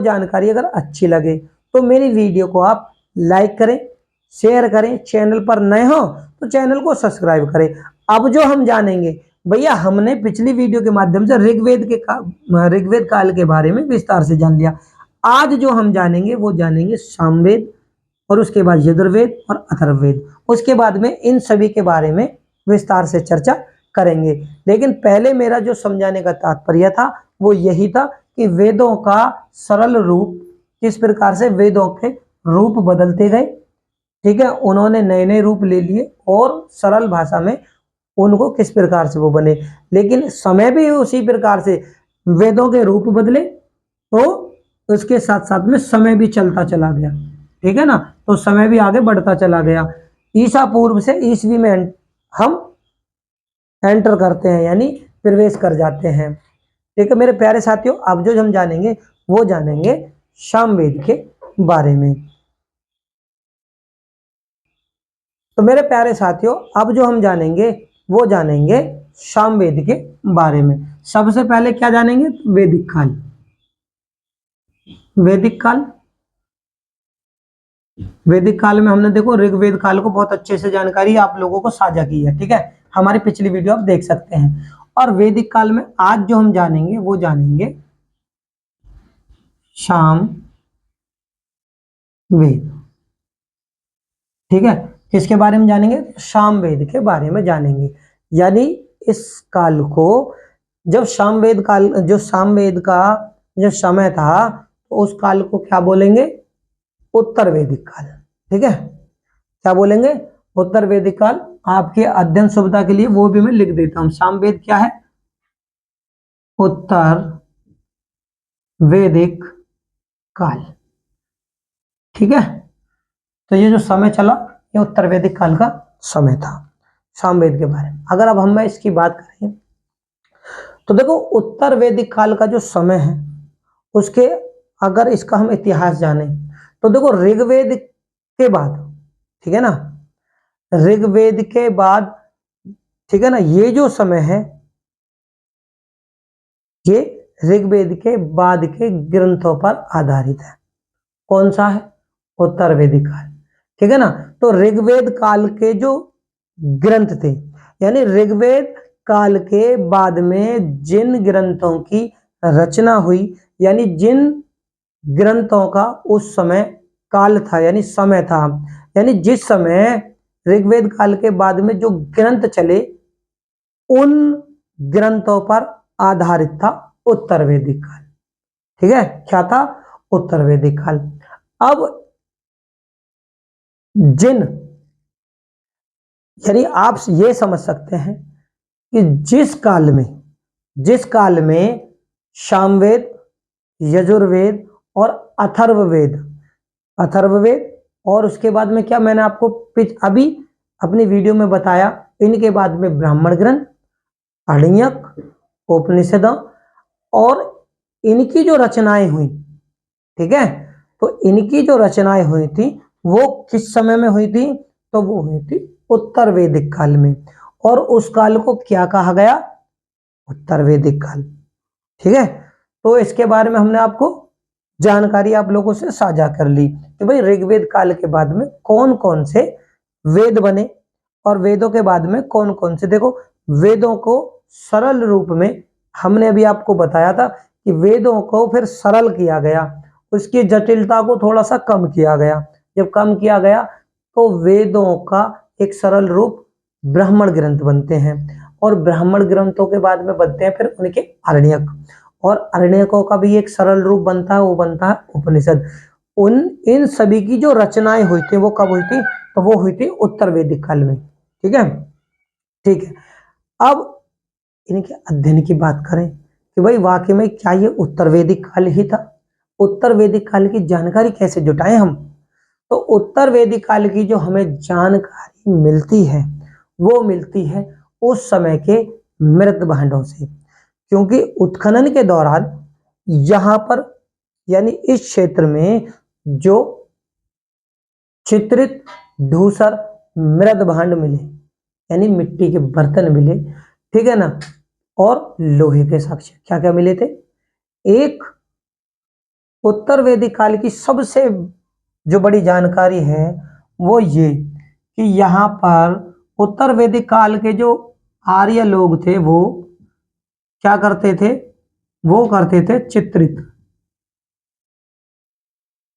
जानकारी अगर अच्छी लगे तो मेरी वीडियो को आप लाइक करें, शेयर करें, चैनल पर नए हो तो चैनल को सब्सक्राइब करें। अब जो हम जानेंगे भैया, हमने पिछली वीडियो के माध्यम से ऋग्वेद काल के बारे में विस्तार से जान लिया। आज जो हम जानेंगे वो जानेंगे सामवेद, और उसके बाद यजुर्वेद और अथर्ववेद। उसके बाद में इन सभी के बारे में विस्तार से चर्चा करेंगे। लेकिन पहले मेरा जो समझाने का तात्पर्य था वो यही था कि वेदों का सरल रूप, किस प्रकार से वेदों के रूप बदलते गए, ठीक है, उन्होंने नए नए रूप ले लिए और सरल भाषा में उनको किस प्रकार से वो बने। लेकिन समय भी उसी प्रकार से वेदों के रूप बदले तो उसके साथ साथ में समय भी चलता चला गया, ठीक है ना, तो समय भी आगे बढ़ता चला गया। ईसा पूर्व से ईसवी में हम एंटर करते हैं, यानी प्रवेश कर जाते हैं। ठीक है मेरे प्यारे साथियों, अब जो हम जानेंगे वो जानेंगे सामवेद के बारे में। तो मेरे प्यारे साथियों, अब जो हम जानेंगे वो जानेंगे सामवेद के बारे में। सबसे पहले क्या जानेंगे? वैदिक काल। वैदिक काल, वैदिक काल में हमने देखो ऋग्वेद काल को बहुत अच्छे से जानकारी आप लोगों को साझा की है, ठीक है, हमारी पिछली वीडियो आप देख सकते हैं। और वैदिक काल में आज जो हम जानेंगे वो जानेंगे साम वेद, ठीक है। किसके बारे में जानेंगे? सामवेद के बारे में जानेंगे। यानी इस काल को, जब सामवेद काल, जो सामवेद का जो समय था तो उस काल को क्या बोलेंगे? उत्तर वैदिक काल, ठीक है। क्या बोलेंगे? उत्तर वैदिक काल। आपके अध्ययन सुविधा के लिए वो भी मैं लिख देता हूं। सामवेद क्या है? उत्तर वैदिक काल, ठीक है। तो ये जो समय चला ये उत्तर वैदिक काल का समय था सामवेद के बारे में। अगर अब हम इसकी बात करें तो देखो उत्तर वैदिक काल का जो समय है उसके, अगर इसका हम इतिहास जाने तो देखो ऋग्वेद के बाद, ठीक है ना, ऋग्वेद के बाद, ठीक है ना, ये जो समय है ये ऋग्वेद के बाद के ग्रंथों पर आधारित है। कौन सा है? उत्तर वैदिक काल, ठीक है ना। तो ऋग्वेद काल के जो ग्रंथ थे, यानी ऋग्वेद काल के बाद में जिन ग्रंथों की रचना हुई, यानी जिन ग्रंथों का उस समय काल था, यानी समय था, यानी जिस समय ऋग्वेद काल के बाद में जो ग्रंथ चले उन ग्रंथों पर आधारित था उत्तर वैदिक काल, ठीक है। क्या था? उत्तर वैदिक काल। अब जिन, यानी आप ये समझ सकते हैं कि जिस काल में सामवेद, यजुर्वेद और अथर्ववेद, और उसके बाद में क्या मैंने आपको अभी अपनी वीडियो में बताया, इनके बाद में ब्राह्मण ग्रंथ, आरण्यक, उपनिषदों, और इनकी जो रचनाएं हुई, ठीक है, तो इनकी जो रचनाएं हुई थी वो किस समय में हुई थी? तो वो हुई थी उत्तर वैदिक काल में। और उस काल को क्या कहा गया? उत्तर वैदिक काल, ठीक है। तो इसके बारे में हमने आपको जानकारी आप लोगों से साझा कर ली कि भाई ऋग्वेद काल के बाद में कौन कौन से वेद बने और वेदों के बाद में कौन कौन से, देखो वेदों को सरल रूप में हमने अभी आपको बताया था कि वेदों को फिर सरल किया गया, उसकी जटिलता को थोड़ा सा कम किया गया। जब कम किया गया तो वेदों का एक सरल रूप ब्राह्मण ग्रंथ बनते हैं, और ब्राह्मण ग्रंथों के बाद में बनते हैं फिर उनके आरण्यक, और आरण्यकों का भी एक सरल रूप बनता है, वो बनता है उपनिषद। उन इन सभी की जो रचनाएं हुई थी वो कब हुई थी? तो वो हुई थी उत्तर वैदिक काल में, ठीक है। ठीक है, अब इनके अध्ययन की बात करें कि भाई वाकई में क्या ये उत्तर वैदिक काल ही था? उत्तर वैदिक काल की जानकारी कैसे जुटाएं हम? तो उत्तर वैदिक काल की जो हमें जानकारी मिलती है वो मिलती है उस समय के मृत भांडों से, क्योंकि उत्खनन के दौरान यहां पर, यानी इस क्षेत्र में जो चित्रित धूसर मृद भांड मिले, यानी मिट्टी के बर्तन मिले, ठीक है ना, और लोहे के साक्ष्य क्या क्या मिले थे? एक उत्तर वैदिक काल की सबसे जो बड़ी जानकारी है वो ये कि यहाँ पर उत्तर वैदिक काल के जो आर्य लोग थे वो क्या करते थे, वो करते थे चित्रित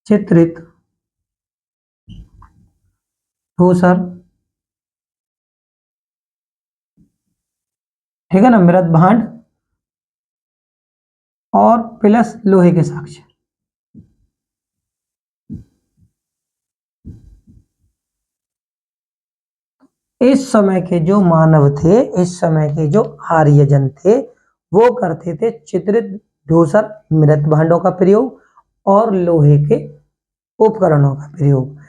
चित्रित धूसर, ठीक है ना, मृत भांड और प्लस लोहे के साक्ष्य। इस समय के जो मानव थे, इस समय के जो आर्यजन थे, वो करते थे चित्रित धूसर मृत भांडों का प्रयोग और लोहे के उपकरणों का प्रयोग।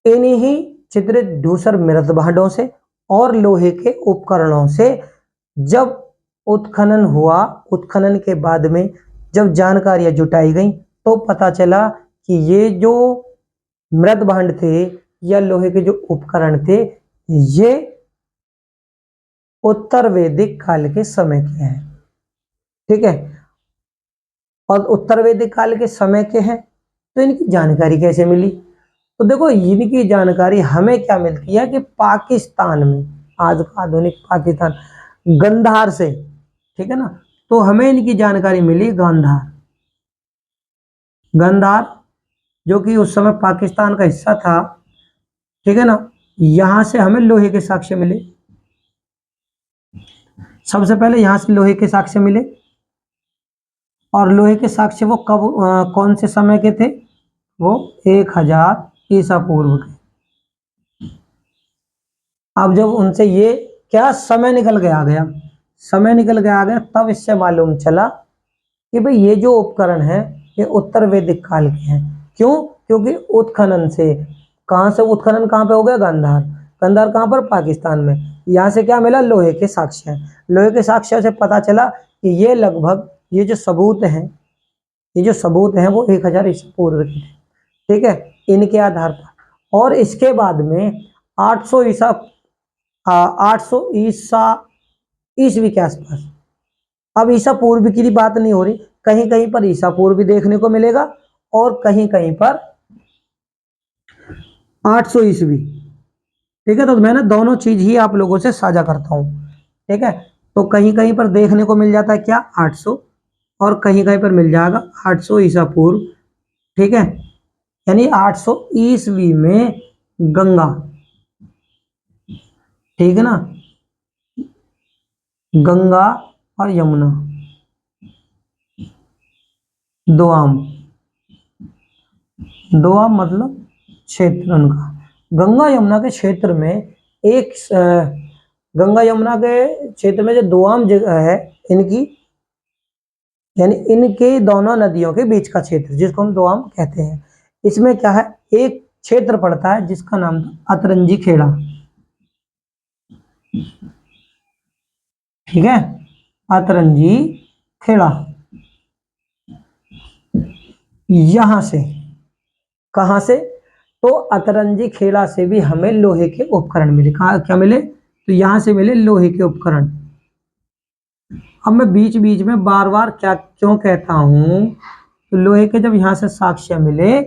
इन्हीं चित्रित धूसर मृत भांडों से और लोहे के उपकरणों से जब उत्खनन हुआ, उत्खनन के बाद में जब जानकारियां जुटाई गई तो पता चला कि ये जो मृत भांड थे या लोहे के जो उपकरण थे ये उत्तर वैदिक काल के समय के हैं, ठीक है। और उत्तर वैदिक काल के समय के हैं तो इनकी जानकारी कैसे मिली? तो देखो इनकी जानकारी हमें क्या मिलती है कि पाकिस्तान में, आज का आधुनिक पाकिस्तान, गंधार से, ठीक है ना, तो हमें इनकी जानकारी मिली गांधार, गंधार जो कि उस समय पाकिस्तान का हिस्सा था, ठीक है ना। यहां से हमें लोहे के साक्ष्य मिले, सबसे पहले यहां से लोहे के साक्ष्य मिले। और लोहे के साक्ष्य वो कब कौन से समय के थे? वो 1000 ईसा पूर्व के। अब जब उनसे ये क्या समय निकल गया समय निकल गया तब इससे मालूम चला कि भाई ये जो उपकरण है ये उत्तर वैदिक काल के हैं। क्यों? क्योंकि उत्खनन से, कहां से उत्खनन, कहां पे हो गया? गांधार। गांधार कहां पर? पाकिस्तान में। यहां से क्या मिला? लोहे के साक्ष्य। लोहे के साक्ष्य से पता चला कि ये लगभग, ये जो सबूत हैं, ये जो सबूत हैं वो 1000 ईसा पूर्व के थे, ठीक है, इनके आधार पर। और इसके बाद में 800 ईसा 800 ईसा ईसवी के आसपास, अब ईसा पूर्व की बात नहीं हो रही, कहीं कहीं पर ईसा पूर्व भी देखने को मिलेगा और कहीं कहीं पर 800 ईसवी, ठीक है। तो मैं ना दोनों चीज ही आप लोगों से साझा करता हूं, ठीक है। तो कहीं कहीं पर देखने को मिल जाता है क्या? 800, और कहीं कहीं पर मिल जाएगा 800 ईसा पूर्व, ठीक है। यानी 800 ईसवी में गंगा, ठीक है ना, गंगा और यमुना, दोआम, दोआम मतलब क्षेत्र उनका, गंगा यमुना के क्षेत्र में एक गंगा यमुना के क्षेत्र में जो दोआम जगह है इनकी, यानी इनके दोनों नदियों के बीच का क्षेत्र जिसको हम दोआम कहते हैं, इसमें क्या है? एक क्षेत्र पड़ता है जिसका नाम था अतरंजी खेड़ा, ठीक है, अतरंजी खेड़ा। यहां से, कहां से? तो अतरंजी खेड़ा से भी हमें लोहे के उपकरण मिले। कहा क्या मिले? तो यहां से मिले लोहे के उपकरण। अब मैं बीच बीच में बार बार क्या क्यों कहता हूं, तो लोहे के जब यहां से साक्ष्य मिले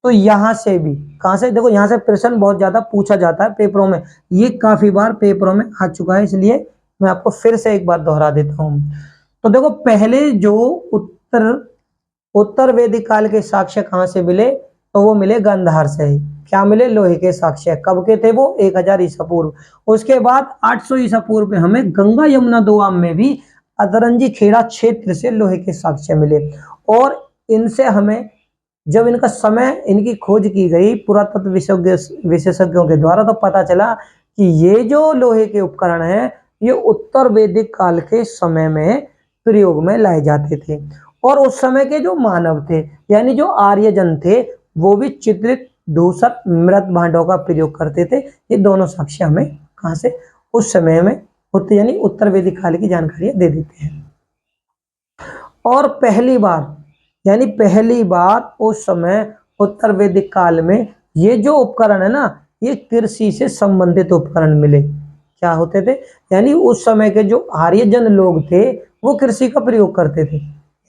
तो यहां से भी, कहां से? देखो यहां से प्रश्न बहुत ज्यादा पूछा जाता है पेपरों में, ये काफी बार पेपरों में आ चुका है, इसलिए मैं आपको फिर से एक बार दोहरा देता हूं। तो देखो पहले जो उत्तर उत्तर वैदिक काल के साक्ष्य कहां से मिले? तो वो मिले गांधार से। क्या मिले? लोहे के साक्ष्य। कब के थे वो? 1000 ईसा पूर्व। उसके बाद 800 ईसा पूर्व में हमें गंगा यमुना दोआब में भी अतरंजी खेड़ा क्षेत्र से लोहे के साक्ष्य मिले। और इनसे हमें, जब इनका समय, इनकी खोज की गई पुरातत्व विशेषज्ञों के द्वारा, तो पता चला कि ये जो लोहे के उपकरण हैं ये उत्तर वैदिक काल के समय में प्रयोग में लाए जाते थे। और उस समय के जो मानव थे यानी जो आर्यजन थे वो भी चित्रित धूसर मृत भांडों का प्रयोग करते थे। ये दोनों साक्ष्य हमें कहां से? उस समय में यानी उत्तर वैदिक काल की जानकारियां दे देते हैं। और पहली बार, यानी पहली बार उस समय उत्तर वैदिक काल में ये जो उपकरण है ना, ये कृषि से संबंधित उपकरण मिले। क्या होते थे? यानी उस समय के जो आर्यजन लोग थे वो कृषि का प्रयोग करते थे,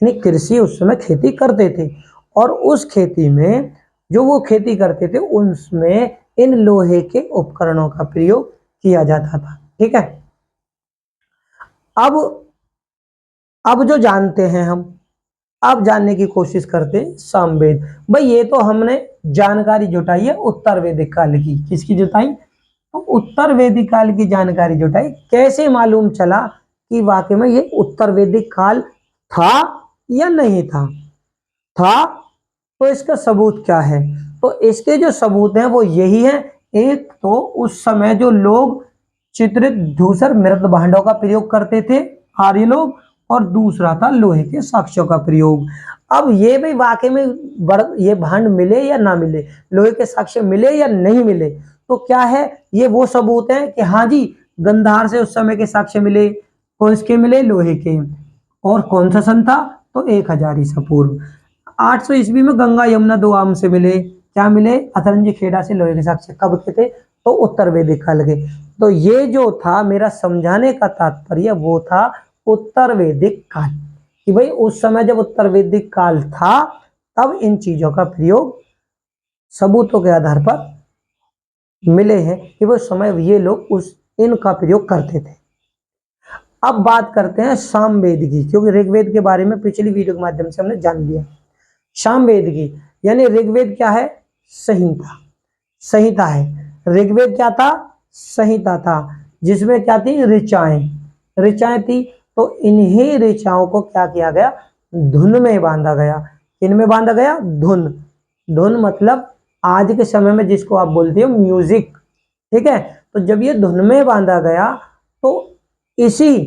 यानी कृषि उस समय खेती करते थे, और उस खेती में जो वो खेती करते थे उसमें इन लोहे के उपकरणों का प्रयोग किया जाता था। ठीक है, अब जो जानते हैं हम, अब जानने की कोशिश करते हैं सामवेद। भाई ये तो हमने जानकारी जुटाई है उत्तर वैदिक काल की, किसकी जुटाई, तो उत्तर वैदिक काल की जानकारी जुटाई। कैसे मालूम चला कि वाकई में ये उत्तर वैदिक काल था या नहीं था तो इसका सबूत क्या है, तो इसके जो सबूत हैं वो यही है। एक तो उस समय जो लोग चित्रित धूसर मृत भांडों का प्रयोग करते थे आर्य लोग, और दूसरा था लोहे के साक्ष्यों का प्रयोग। अब ये भी वाकई में ये भांड मिले या ना मिले, लोहे के साक्ष्य मिले या नहीं मिले, तो क्या है, ये वो सबूत है कि हाँ जी गंधार से उस समय के साक्ष्य मिले। कौन से मिले, लोहे के। और कौन सा सन था, तो 1000 ईसा पूर्व। 800 ईस्वी में गंगा यमुना दो आम से मिले। क्या मिले, अतरंजी खेड़ा से लोहे के साक्ष्य कब के थे, तो उत्तर वैदिक काल के। तो ये जो था मेरा समझाने का तात्पर्य वो था उत्तर वैदिक काल, कि भाई उस समय जब उत्तर वैदिक काल था तब इन चीजों का प्रयोग सबूतों के आधार पर मिले हैं कि वो समय ये लोग उस इनका प्रयोग करते थे। अब बात करते हैं सामवेद की, क्योंकि ऋग्वेद के बारे में पिछली वीडियो के माध्यम से हमने जान लिया। सामवेद की यानी ऋग्वेद क्या है, संहिता, संहिता है। ऋग्वेद क्या था, संहिता था, जिसमें क्या थी, ऋचाएं, ऋचाएं थी। तो इन्हीं ऋचाओं को क्या किया गया, धुन में बांधा गया। इनमें बांधा गया, धुन, धुन मतलब आज के समय में जिसको आप बोलते हो म्यूजिक। ठीक है, तो जब ये धुन में बांधा गया तो इसी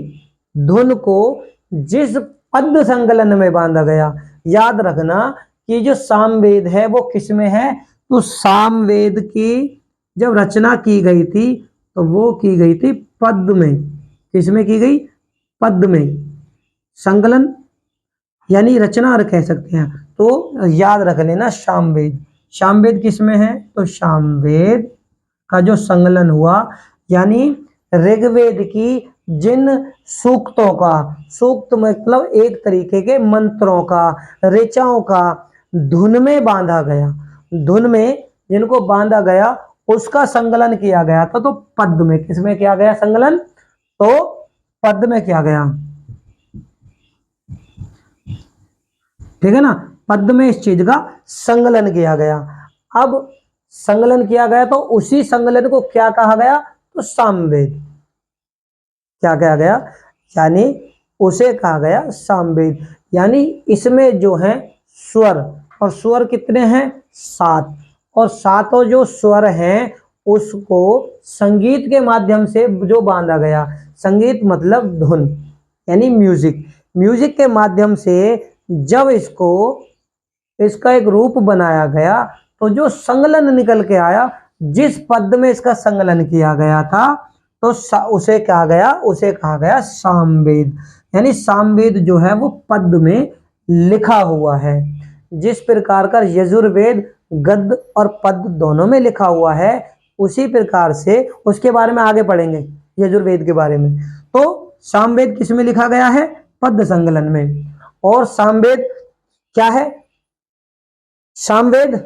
धुन को जिस पद संकलन में बांधा गया, याद रखना कि जो सामवेद है वो किस में है, तो सामवेद की जब रचना की गई थी तो वो की गई थी पद में। किस में की गई, पद में। संकलन यानी रचना और कह सकते हैं, तो याद रख लेना सामवेद। सामवेद किस में है, तो सामवेद का जो संकलन हुआ, यानी ऋग्वेद की जिन सूक्तों का, सूक्त मतलब एक तरीके के मंत्रों का, ऋचाओं का धुन में बांधा गया, धुन में जिनको बांधा गया उसका संकलन किया गया था, तो पद में। किसमें किया गया संकलन, तो पद में किया गया। ठीक है ना, पद में इस चीज का संकलन किया गया। अब संकलन किया गया तो उसी संकलन को क्या कहा गया, तो सामवेद। क्या कहा गया, यानी उसे कहा गया सामवेद। यानी इसमें जो है स्वर, और स्वर कितने हैं, 7, और सातों जो स्वर हैं उसको संगीत के माध्यम से जो बांधा गया, संगीत मतलब धुन यानी म्यूजिक, म्यूजिक के माध्यम से जब इसका एक रूप बनाया गया तो जो संकलन निकल के आया, जिस पद में इसका संकलन किया गया था तो उसे कहा गया सामवेद। यानी सामवेद जो है वो पद में लिखा हुआ है। जिस प्रकार का यजुर्वेद गद्य और पद दोनों में लिखा हुआ है, उसी प्रकार से उसके बारे में आगे पढ़ेंगे यजुर्वेद के बारे में। तो सामवेद किस में लिखा गया है, पद संकलन में। और सामवेद क्या है, सामवेद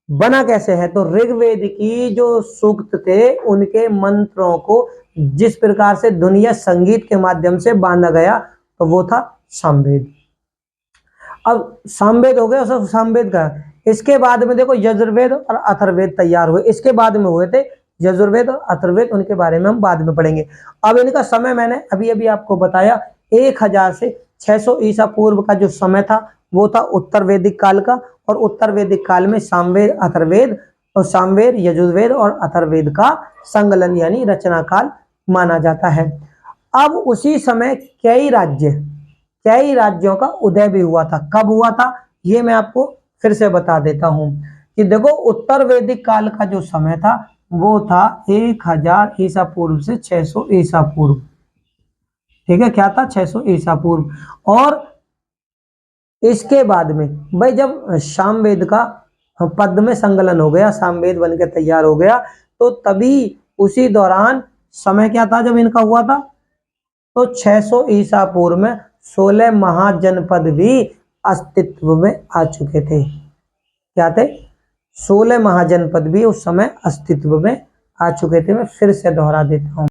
बना कैसे है, तो ऋग्वेद की जो सूक्त थे उनके मंत्रों को जिस प्रकार से दुनिया संगीत के माध्यम से बांधा गया तो वो था सामवेद। अब सामवेद हो गया, सब सामवेद का। इसके बाद में देखो यजुर्वेद और अथर्ववेद तैयार हुए, इसके बाद में हुए थे यजुर्वेद और अथर्ववेद, उनके बारे में हम बाद में पढ़ेंगे। अब इनका समय मैंने अभी अभी आपको बताया, 1000 से 600 ईसा पूर्व का जो समय था वो था उत्तर वैदिक काल का, और उत्तर वैदिक काल में सामवेद, अथर्ववेद, और सामवेद, यजुर्वेद और अथर्ववेद का संकलन यानी रचना काल माना जाता है। अब उसी समय कई राज्यों का उदय भी हुआ था। कब हुआ था, ये मैं आपको फिर से बता देता हूं कि देखो उत्तर वैदिक काल का जो समय था वो था 1000 ईसा पूर्व से 600 ईसा पूर्व। ठीक है, क्या था, 600 ईसा पूर्व। और इसके बाद में भाई जब सामवेद का पद में संकलन हो गया, सामवेद बनकर तैयार हो गया, तो तभी उसी दौरान समय क्या था जब इनका हुआ था, तो 600 ईसा पूर्व में 16 महाजनपद भी अस्तित्व में आ चुके थे। क्या थे? 16 महाजनपद भी उस समय अस्तित्व में आ चुके थे। मैं फिर से दोहरा देता हूं।